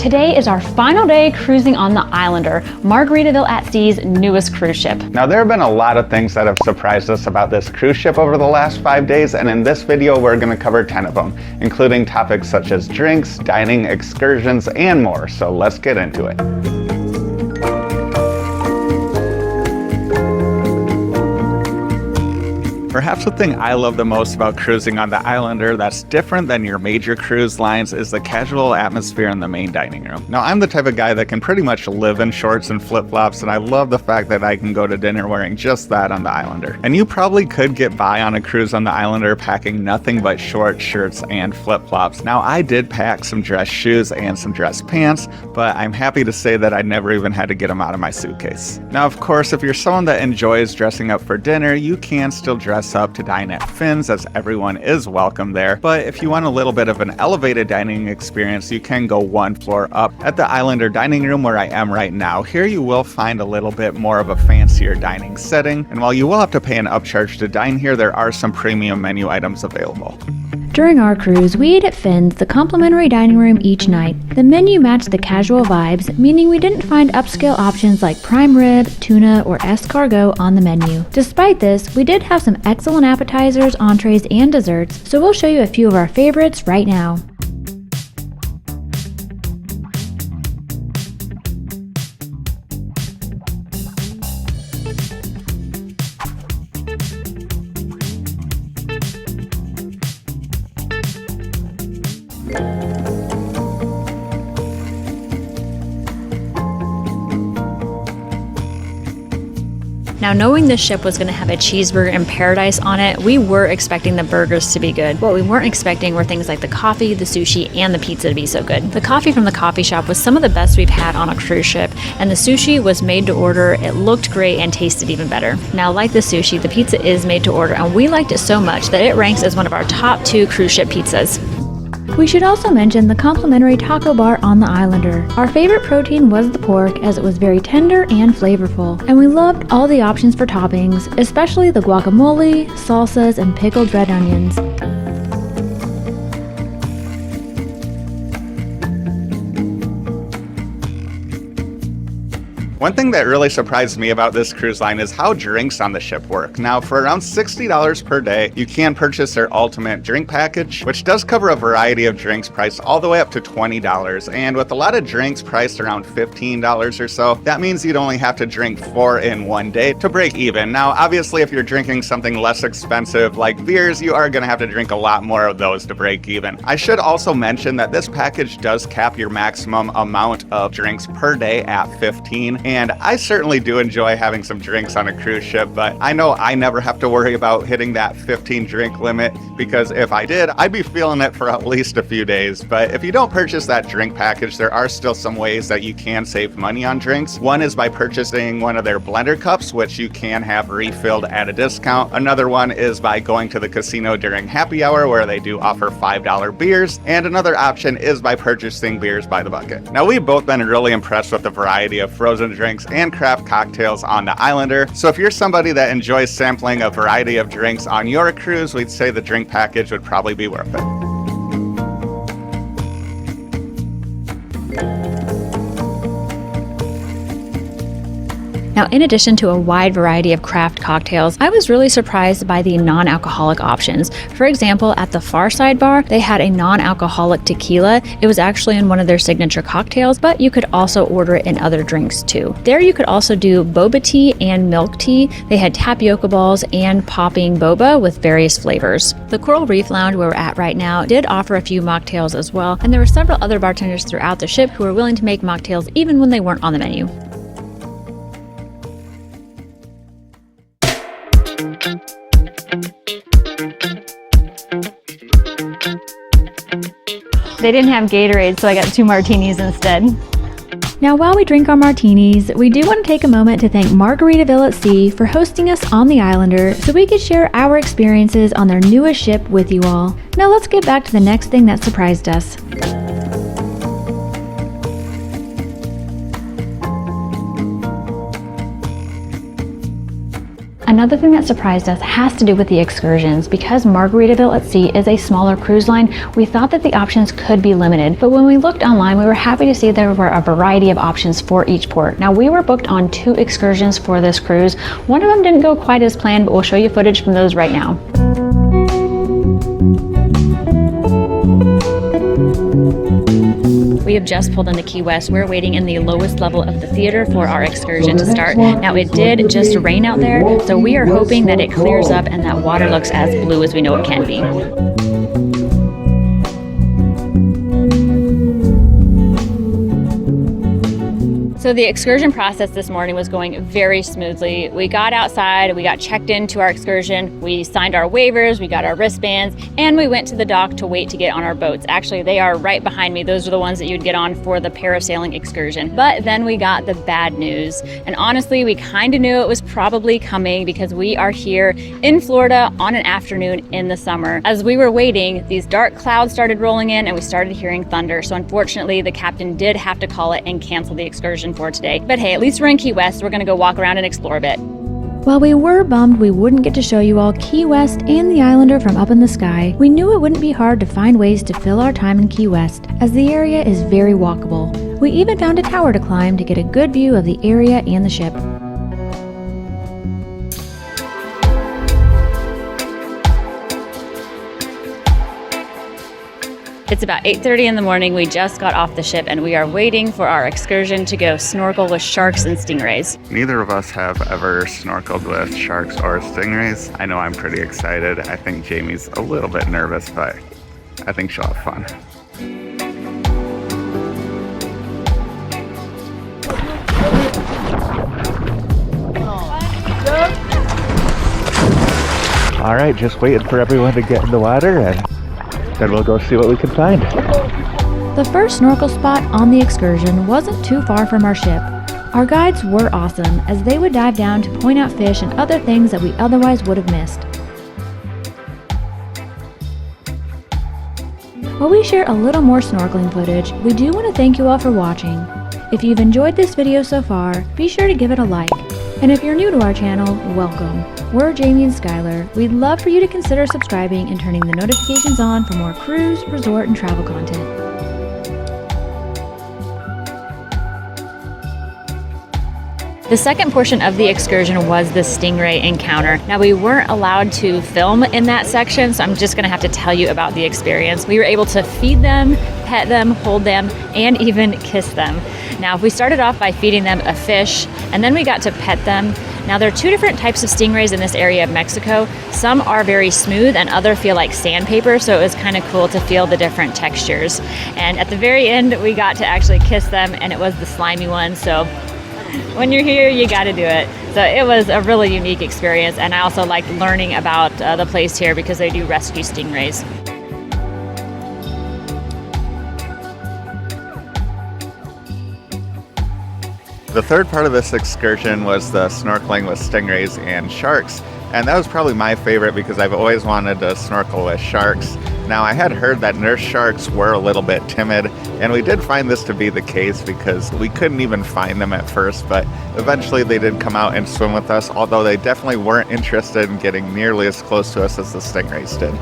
Today is our final day cruising on the Islander, Margaritaville at Sea's newest cruise ship. Now, there have been a lot of things that have surprised us about this cruise ship over the last 5 days, and in this video we're going to cover 10 of them, including topics such as drinks, dining, excursions, and more. So let's get into it. Perhaps the thing I love the most about cruising on the Islander that's different than your major cruise lines is the casual atmosphere in the main dining room. Now, I'm the type of guy that can pretty much live in shorts and flip-flops, and I love the fact that I can go to dinner wearing just that on the Islander. And you probably could get by on a cruise on the Islander packing nothing but short shirts and flip-flops. Now, I did pack some dress shoes and some dress pants, but I'm happy to say that I never even had to get them out of my suitcase. Now, of course, if you're someone that enjoys dressing up for dinner, you can still dress up to dine at Finn's, as everyone is welcome there. But if you want a little bit of an elevated dining experience, you can go one floor up. At the Islander dining room where I am right now, here you will find a little bit more of a fancier dining setting. And while you will have to pay an upcharge to dine here, there are some premium menu items available. During our cruise, we ate at Finn's, the complimentary dining room each night. The menu matched the casual vibes, meaning we didn't find upscale options like prime rib, tuna, or escargot on the menu. Despite this, we did have some excellent appetizers, entrees, and desserts, so we'll show you a few of our favorites right now. Now, knowing this ship was going to have a cheeseburger in paradise on it, we were expecting the burgers to be good. What we weren't expecting were things like the coffee, the sushi, and the pizza to be so good. The coffee from the coffee shop was some of the best we've had on a cruise ship, and the sushi was made to order. It looked great and tasted even better. Now, like the sushi, the pizza is made to order, and we liked it so much that it ranks as one of our top 2 cruise ship pizzas. We should also mention the complimentary taco bar on the Islander. Our favorite protein was the pork, as it was very tender and flavorful, and we loved all the options for toppings, especially the guacamole, salsas, and pickled red onions. One thing that really surprised me about this cruise line is how drinks on the ship work. Now, for around $60 per day, you can purchase their ultimate drink package, which does cover a variety of drinks priced all the way up to $20. And with a lot of drinks priced around $15 or so, that means you'd only have to drink 4 in one day to break even. Now, obviously, if you're drinking something less expensive like beers, you are going to have to drink a lot more of those to break even. I should also mention that this package does cap your maximum amount of drinks per day at 15. And I certainly do enjoy having some drinks on a cruise ship, but I know I never have to worry about hitting that 15 drink limit, because if I did, I'd be feeling it for at least a few days. But if you don't purchase that drink package, there are still some ways that you can save money on drinks. One is by purchasing one of their blender cups, which you can have refilled at a discount. Another one is by going to the casino during happy hour, where they do offer $5 beers. And another option is by purchasing beers by the bucket. Now, we've both been really impressed with the variety of frozen drinks and craft cocktails on the Islander. So if you're somebody that enjoys sampling a variety of drinks on your cruise, we'd say the drink package would probably be worth it. Now, in addition to a wide variety of craft cocktails, I was really surprised by the non-alcoholic options. For example, at the Farside Bar, they had a non-alcoholic tequila. It was actually in one of their signature cocktails, but you could also order it in other drinks too. There you could also do boba tea and milk tea. They had tapioca balls and popping boba with various flavors. The Coral Reef Lounge, where we're at right now, did offer a few mocktails as well, and there were several other bartenders throughout the ship who were willing to make mocktails even when they weren't on the menu. They didn't have Gatorade, so I got 2 martinis instead. Now, while we drink our martinis, we do want to take a moment to thank Margaritaville at Sea for hosting us on the Islander so we could share our experiences on their newest ship with you all. Now let's get back to the next thing that surprised us. Another thing that surprised us has to do with the excursions. Because Margaritaville at sea is a smaller cruise line, we thought that the options could be limited. But when we looked online, we were happy to see there were a variety of options for each port. Now, we were booked on 2 excursions for this cruise. One of them didn't go quite as planned, but we'll show you footage from those right now. We have just pulled into Key West. We're waiting in the lowest level of the theater for our excursion to start. Now, it did just rain out there, so we are hoping that it clears up and that water looks as blue as we know it can be. So the excursion process this morning was going very smoothly. We got outside, we got checked into our excursion, we signed our waivers, we got our wristbands, and we went to the dock to wait to get on our boats. Actually, they are right behind me. Those are the ones that you'd get on for the parasailing excursion. But then we got the bad news. And honestly, we kind of knew it was probably coming because we are here in Florida on an afternoon in the summer. As we were waiting, these dark clouds started rolling in and we started hearing thunder. So unfortunately, the captain did have to call it and cancel the excursion for today. But hey, at least we're in Key West. We're gonna go walk around and explore a bit. While we were bummed we wouldn't get to show you all Key West and the Islander from up in the sky, we knew it wouldn't be hard to find ways to fill our time in Key West, as the area is very walkable. We even found a tower to climb to get a good view of the area and the ship. It's about 8:30 in the morning. We just got off the ship and we are waiting for our excursion to go snorkel with sharks and stingrays. Neither of us have ever snorkeled with sharks or stingrays. I know I'm pretty excited. I think Jamie's a little bit nervous, but I think she'll have fun. All right, just waiting for everyone to get in the water and then we'll go see what we can find. The first snorkel spot on the excursion wasn't too far from our ship. Our guides were awesome, as they would dive down to point out fish and other things that we otherwise would have missed. While we share a little more snorkeling footage, we do want to thank you all for watching. If you've enjoyed this video so far, be sure to give it a like. And if you're new to our channel, welcome. We're Jamie and Skylar. We'd love for you to consider subscribing and turning the notifications on for more cruise, resort, and travel content. The second portion of the excursion was the stingray encounter. Now, we weren't allowed to film in that section, so I'm just gonna have to tell you about the experience. We were able to feed them, pet them, hold them, and even kiss them. Now, we started off by feeding them a fish, and then we got to pet them. Now, there are 2 different types of stingrays in this area of Mexico. Some are very smooth and other feel like sandpaper, so it was kind of cool to feel the different textures. And at the very end, we got to actually kiss them, and it was the slimy one, so when you're here, you got to do it. So it was a really unique experience, and I also liked learning about the place here because they do rescue stingrays. The third part of this excursion was the snorkeling with stingrays and sharks. And that was probably my favorite because I've always wanted to snorkel with sharks. Now, I had heard that nurse sharks were a little bit timid, and we did find this to be the case because we couldn't even find them at first, but eventually they did come out and swim with us, although they definitely weren't interested in getting nearly as close to us as the stingrays did.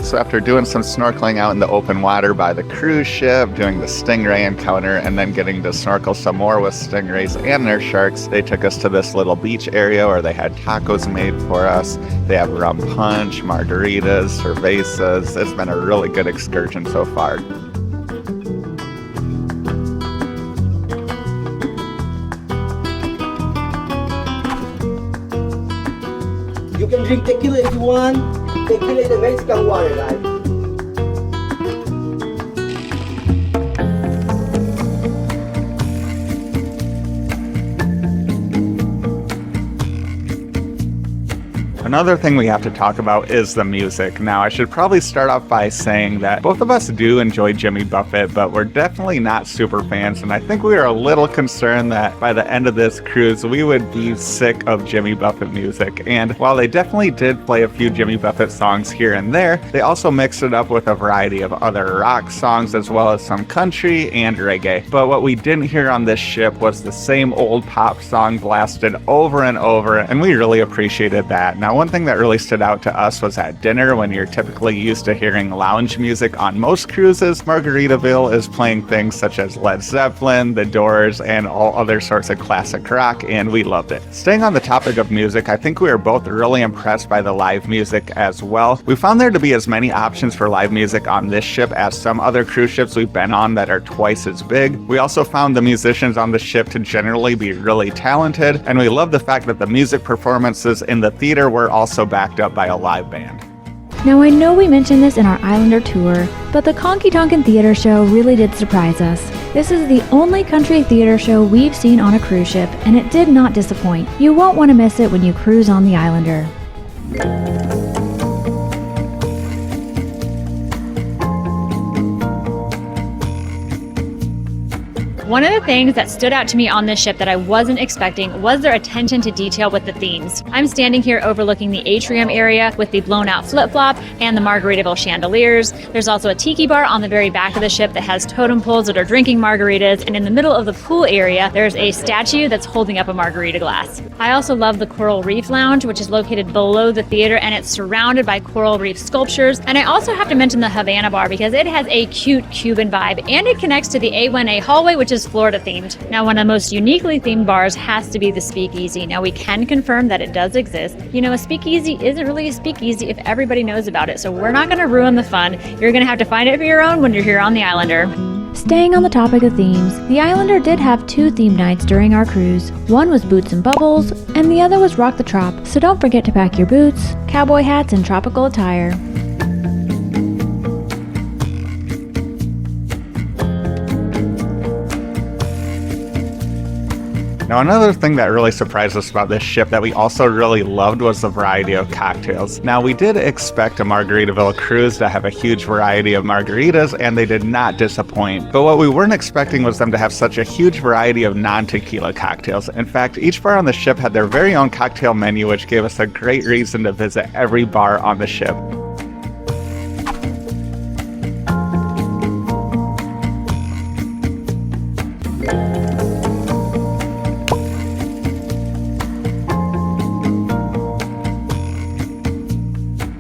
So after doing some snorkeling out in the open water by the cruise ship, doing the stingray encounter, and then getting to snorkel some more with stingrays and their sharks, they took us to this little beach area where they had tacos made for us. They have rum punch, margaritas, cervezas. It's been a really good excursion so far. You can drink tequila if you want. Tequila is the Mexican water, guys. another thing we have to talk about is the music. Now, I should probably start off by saying that both of us do enjoy Jimmy Buffett, but we're definitely not super fans, and I think we were a little concerned that by the end of this cruise, we would be sick of Jimmy Buffett music. And while they definitely did play a few Jimmy Buffett songs here and there, they also mixed it up with a variety of other rock songs as well as some country and reggae. But what we didn't hear on this ship was the same old pop song blasted over and over, and we really appreciated that. Now, one thing that really stood out to us was at dinner. When you're typically used to hearing lounge music on most cruises, Margaritaville is playing things such as Led Zeppelin, The Doors, and all other sorts of classic rock, and we loved it. Staying on the topic of music, I think we were both really impressed by the live music as well. We found there to be as many options for live music on this ship as some other cruise ships we've been on that are twice as big. We also found the musicians on the ship to generally be really talented, and we love the fact that the music performances in the theater were also backed up by a live band. Now I know we mentioned this in our Islander tour, but the Conky Tonkin Theater Show really did surprise us. This is the only country theater show we've seen on a cruise ship, and it did not disappoint. You won't want to miss it when you cruise on the Islander. One of the things that stood out to me on this ship that I wasn't expecting was their attention to detail with the themes. I'm standing here overlooking the atrium area with the blown out flip-flop and the Margaritaville chandeliers. There's also a tiki bar on the very back of the ship that has totem poles that are drinking margaritas, and in the middle of the pool area, there's a statue that's holding up a margarita glass. I also love the Coral Reef Lounge, which is located below the theater, and it's surrounded by coral reef sculptures. And I also have to mention the Havana bar because it has a cute Cuban vibe, and it connects to the A1A hallway, which is Florida themed. Now, one of the most uniquely themed bars has to be the Speakeasy. Now, we can confirm that it does exist. You know, a speakeasy isn't really a speakeasy if everybody knows about it, so we're not going to ruin the fun. You're going to have to find it for your own when you're here on the Islander. Staying on the topic of themes, the Islander did have 2 theme nights during our cruise. One was Boots and Bubbles, and the other was Rock the Trop, so don't forget to pack your boots, cowboy hats, and tropical attire. Now, another thing that really surprised us about this ship that we also really loved was the variety of cocktails. Now, we did expect a Margaritaville cruise to have a huge variety of margaritas, and they did not disappoint. But what we weren't expecting was them to have such a huge variety of non-tequila cocktails. In fact, each bar on the ship had their very own cocktail menu, which gave us a great reason to visit every bar on the ship.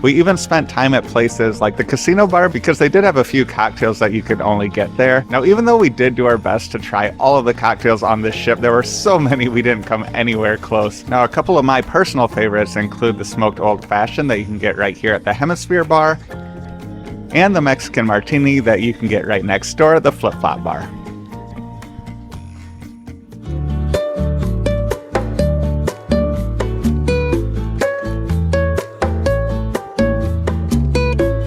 We even spent time at places like the casino bar because they did have a few cocktails that you could only get there. Now, even though we did do our best to try all of the cocktails on this ship, there were so many we didn't come anywhere close. Now, a couple of my personal favorites include the smoked old fashioned that you can get right here at the Hemisphere bar, and the Mexican martini that you can get right next door at the Flip Flop bar.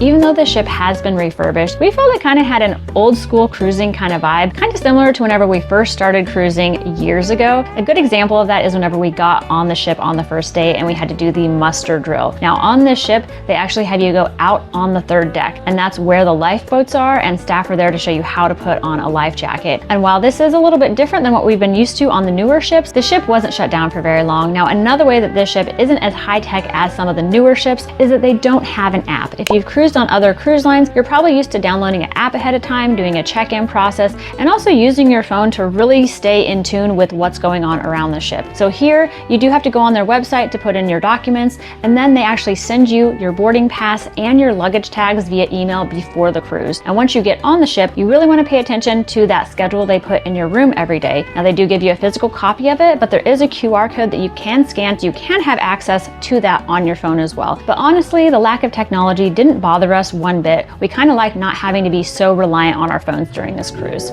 Even though the ship has been refurbished, we felt it kind of had an old school cruising kind of vibe, kind of similar to whenever we first started cruising years ago. A good example of that is whenever we got on the ship on the first day and we had to do the muster drill. Now on this ship, they actually have you go out on the 3rd deck, and that's where the lifeboats are, and staff are there to show you how to put on a life jacket. And while this is a little bit different than what we've been used to on the newer ships, the ship wasn't shut down for very long. Now, another way that this ship isn't as high tech as some of the newer ships is that they don't have an app. If you've cruised on other cruise lines, you're probably used to downloading an app ahead of time, doing a check-in process, and also using your phone to really stay in tune with what's going on around the ship. So here, you do have to go on their website to put in your documents, and then they actually send you your boarding pass and your luggage tags via email before the cruise. And once you get on the ship, you really want to pay attention to that schedule they put in your room every day. Now, they do give you a physical copy of it, but there is a QR code that you can scan, so you can have access to that on your phone as well. But honestly, the lack of technology didn't bother us one bit. We kind of like not having to be so reliant on our phones during this cruise.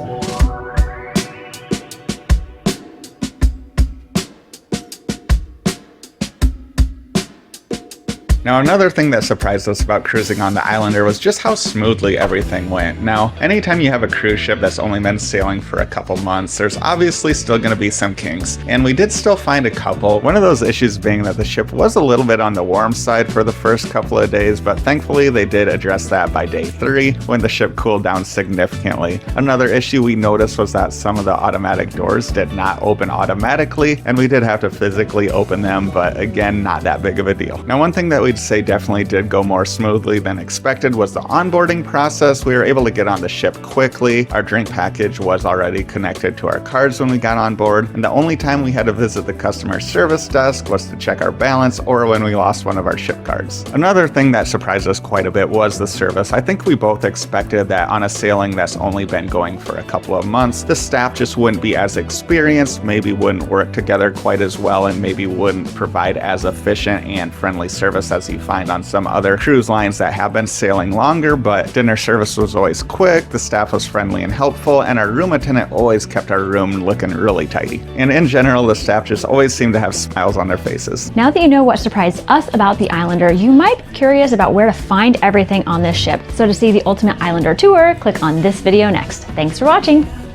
Now, another thing that surprised us about cruising on the Islander was just how smoothly everything went. Now, anytime you have a cruise ship that's only been sailing for a couple months, there's obviously still going to be some kinks, and we did still find a couple. One of those issues being that the ship was a little bit on the warm side for the first couple of days, but thankfully they did address that by day 3 when the ship cooled down significantly. Another issue we noticed was that some of the automatic doors did not open automatically, and we did have to physically open them, but again, not that big of a deal. Now, one thing that we'd say definitely did go more smoothly than expected was the onboarding process. We were able to get on the ship quickly. Our drink package was already connected to our cards when we got on board, and the only time we had to visit the customer service desk was to check our balance or when we lost one of our ship cards. Another thing that surprised us quite a bit was the service. I think we both expected that on a sailing that's only been going for a couple of months, the staff just wouldn't be as experienced, maybe wouldn't work together quite as well, and maybe wouldn't provide as efficient and friendly service as you find on some other cruise lines that have been sailing longer. But dinner service was always quick, the staff was friendly and helpful, and our room attendant always kept our room looking really tidy. And in general, the staff just always seemed to have smiles on their faces. Now that you know what surprised us about the Islander, you might be curious about where to find everything on this ship. So to see the Ultimate Islander tour, click on this video next. Thanks for watching.